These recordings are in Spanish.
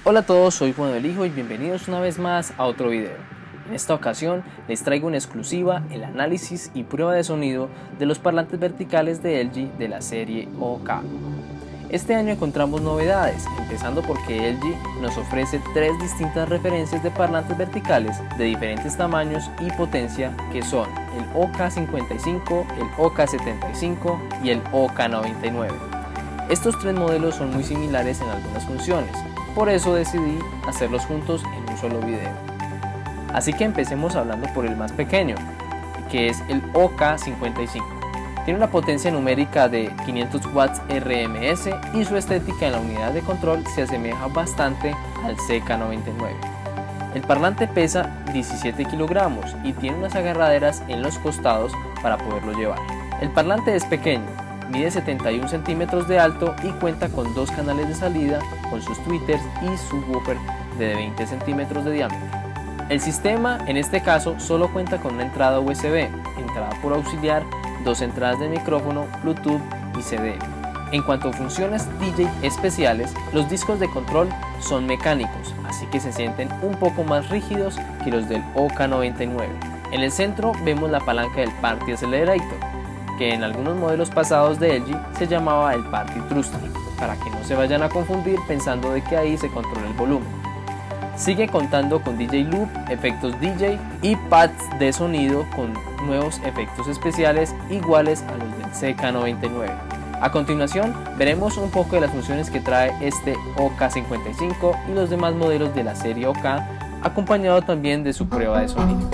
Hola a todos, soy Juan del Hijo y bienvenidos una vez más a otro video. En esta ocasión les traigo en exclusiva el análisis y prueba de sonido de los parlantes verticales de LG de la serie OK. Este año encontramos novedades, empezando porque LG nos ofrece 3 distintas referencias de parlantes verticales de diferentes tamaños y potencia, que son el OK55, el OK75 y el OK99. Estos 3 modelos son muy similares en algunas funciones, por eso decidí hacerlos juntos en un solo video. Así que empecemos hablando por el más pequeño, que es el OK55. Tiene una potencia numérica de 500 watts RMS y su estética en la unidad de control se asemeja bastante al CK99. El parlante pesa 17 kilogramos y tiene unas agarraderas en los costados para poderlo llevar. El parlante es pequeño, mide 71 centímetros de alto y cuenta con 2 canales de salida con sus tweeters y subwoofer de 20 centímetros de diámetro. El sistema en este caso solo cuenta con una entrada USB, entrada por auxiliar, 2 entradas de micrófono, Bluetooth y CD. En cuanto a funciones DJ especiales, los discos de control son mecánicos, así que se sienten un poco más rígidos que los del OK99. En el centro vemos la palanca del Party Accelerator, que en algunos modelos pasados de LG se llamaba el Party Thruster, para que no se vayan a confundir pensando de que ahí se controla el volumen. Sigue contando con DJ Loop, efectos DJ y pads de sonido con nuevos efectos especiales iguales a los del CK99. A continuación veremos un poco de las funciones que trae este OK55 y los demás modelos de la serie OK, acompañado también de su prueba de sonido.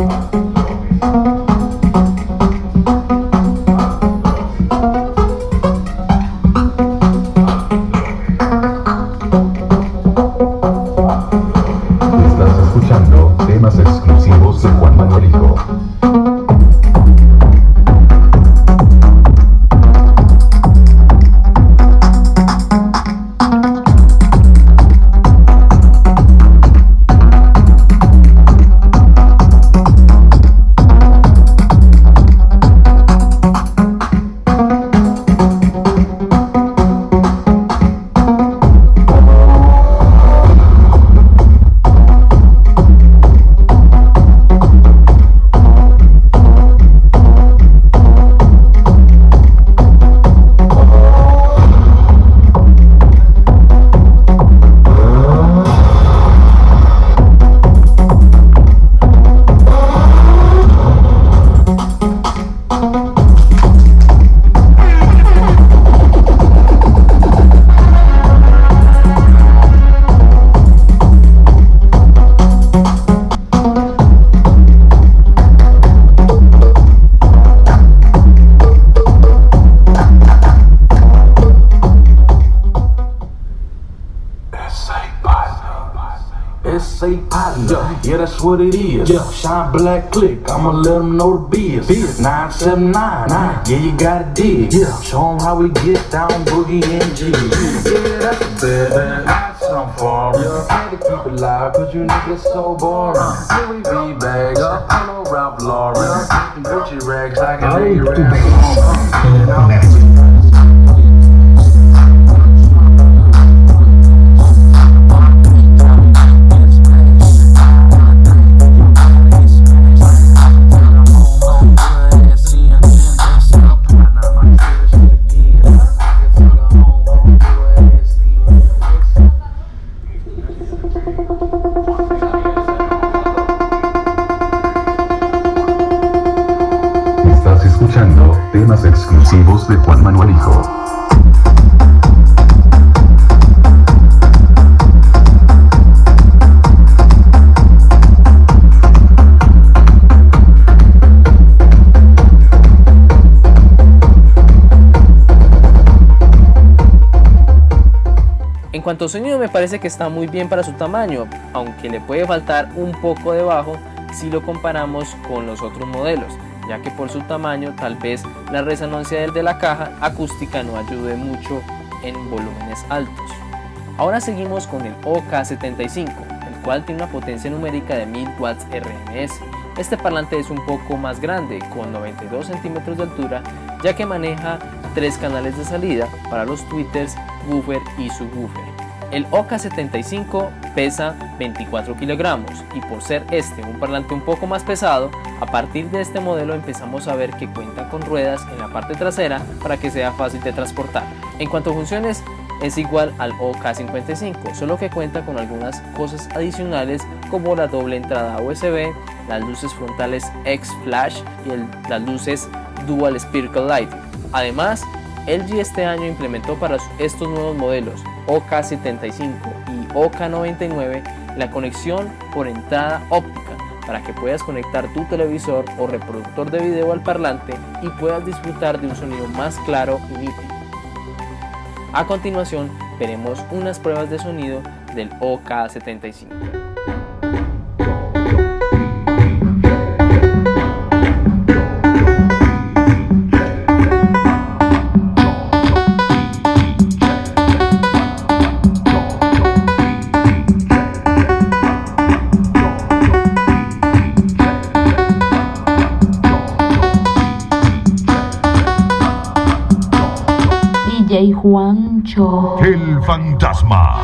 Temas exclusivos de Juan Manuel Hijo. Say partner, yeah, that's what it is. Yeah. Shine black click, I'ma let them know the biz. 979, yeah, you gotta dig. Yeah. Show them how we get down, boogie and G. Yeah, that's a bad, that's some foreign. Yeah. Had to keep it live, cause you niggas so boring. Louis V bags, hello Ralph Lauren. Gucci rags, I can lay your ass. Escuchando temas exclusivos de Juan Manuel Hijo. En cuanto a sonido, me parece que está muy bien para su tamaño, aunque le puede faltar un poco de bajo si lo comparamos con los otros modelos, ya que por su tamaño tal vez la resonancia de la caja acústica no ayude mucho en volúmenes altos. Ahora seguimos con el OK75, el cual tiene una potencia numérica de 1000 watts RMS. Este parlante es un poco más grande, con 92 centímetros de altura, ya que maneja 3 canales de salida para los tweeters, woofer y subwoofer. El OK75 pesa 24 kilogramos y por ser un parlante un poco más pesado, a partir de este modelo empezamos a ver que cuenta con ruedas en la parte trasera para que sea fácil de transportar. En cuanto a funciones, es igual al OK55, solo que cuenta con algunas cosas adicionales como la doble entrada USB, las luces frontales X-Flash y las luces Dual Spherical Lighting. Además, LG este año implementó para estos nuevos modelos OK75 y OK99 la conexión por entrada óptica para que puedas conectar tu televisor o reproductor de video al parlante y puedas disfrutar de un sonido más claro y nítido. A continuación veremos unas pruebas de sonido del OK75. DJ Juancho. El fantasma.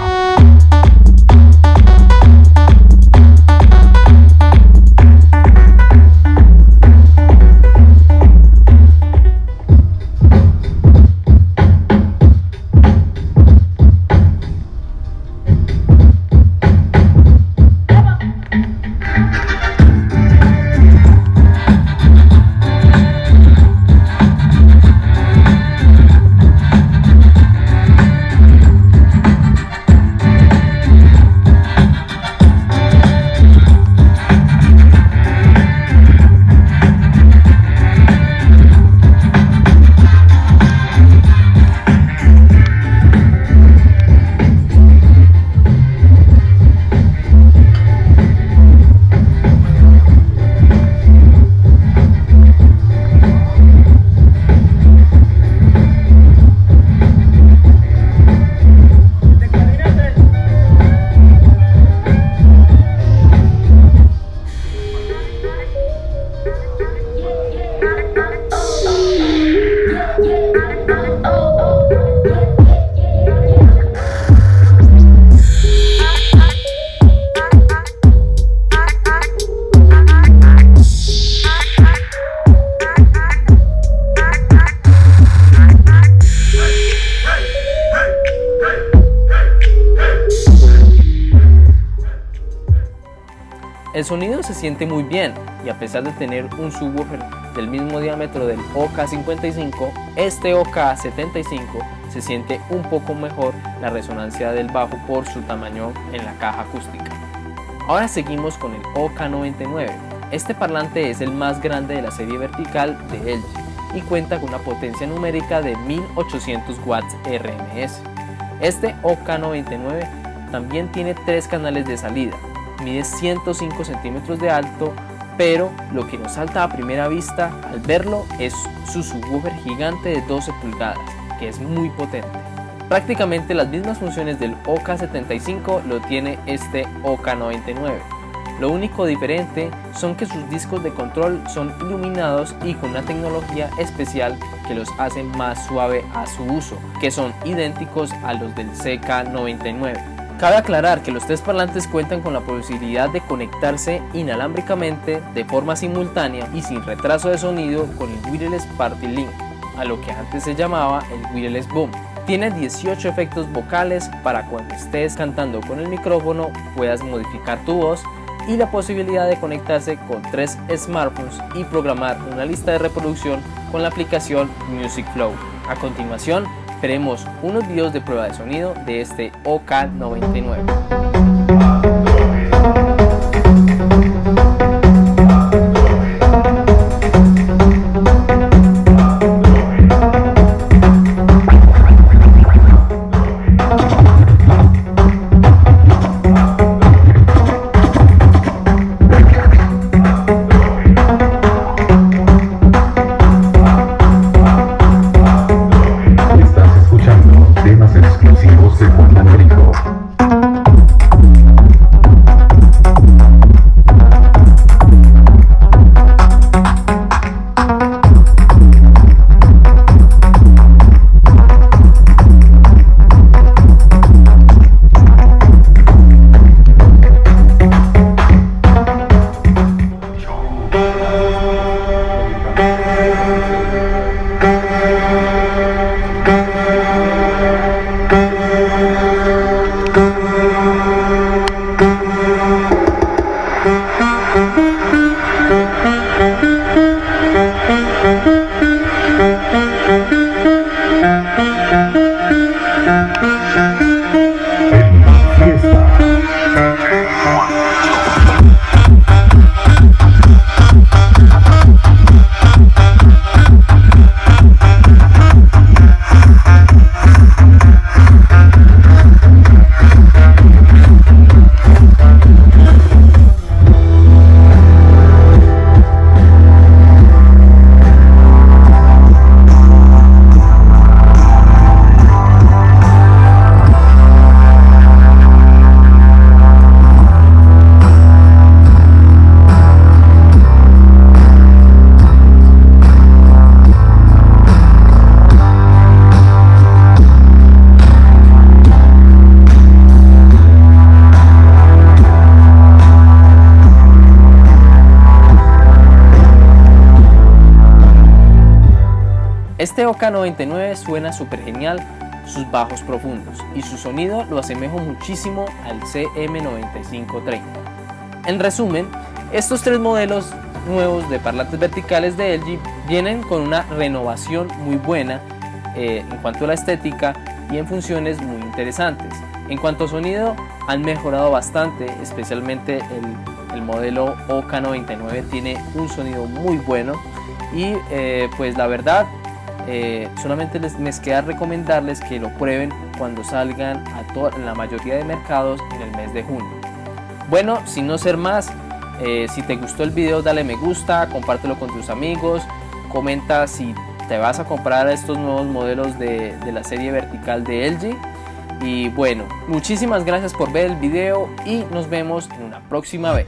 El sonido se siente muy bien y a pesar de tener un subwoofer del mismo diámetro del OK55, este OK75 se siente un poco mejor la resonancia del bajo por su tamaño en la caja acústica. Ahora seguimos con el OK99. Este parlante es el más grande de la serie vertical de LG y cuenta con una potencia numérica de 1800 watts RMS. Este OK99 también tiene 3 canales de salida. Mide 105 centímetros de alto, pero lo que nos salta a primera vista al verlo es su subwoofer gigante de 12 pulgadas, que es muy potente. Prácticamente las mismas funciones del OK75 lo tiene este OK99. Lo único diferente son que sus discos de control son iluminados y con una tecnología especial que los hace más suave a su uso, que son idénticos a los del CK99. Cabe aclarar que los 3 parlantes cuentan con la posibilidad de conectarse inalámbricamente de forma simultánea y sin retraso de sonido con el Wireless Party Link, a lo que antes se llamaba el Wireless Boom. Tiene 18 efectos vocales para cuando estés cantando con el micrófono puedas modificar tu voz y la posibilidad de conectarse con 3 smartphones y programar una lista de reproducción con la aplicación Music Flow. A continuación, veremos unos videos de prueba de sonido de este OK99. Estás escuchando temas exclusivos de Juan Manrico. Este OK99 suena súper genial, sus bajos profundos, y su sonido lo asemejo muchísimo al CM9530. En resumen, estos tres modelos nuevos de parlantes verticales de LG vienen con una renovación muy buena en cuanto a la estética y en funciones muy interesantes. En cuanto a sonido, han mejorado bastante, especialmente el modelo OK99 tiene un sonido muy bueno y pues la verdad solamente me queda recomendarles que lo prueben cuando salgan a la mayoría de mercados en el mes de junio. Bueno, sin no ser más, si te gustó el video dale me gusta, compártelo con tus amigos, comenta si te vas a comprar estos nuevos modelos de la serie vertical de LG. Y bueno, muchísimas gracias por ver el video y nos vemos en una próxima vez.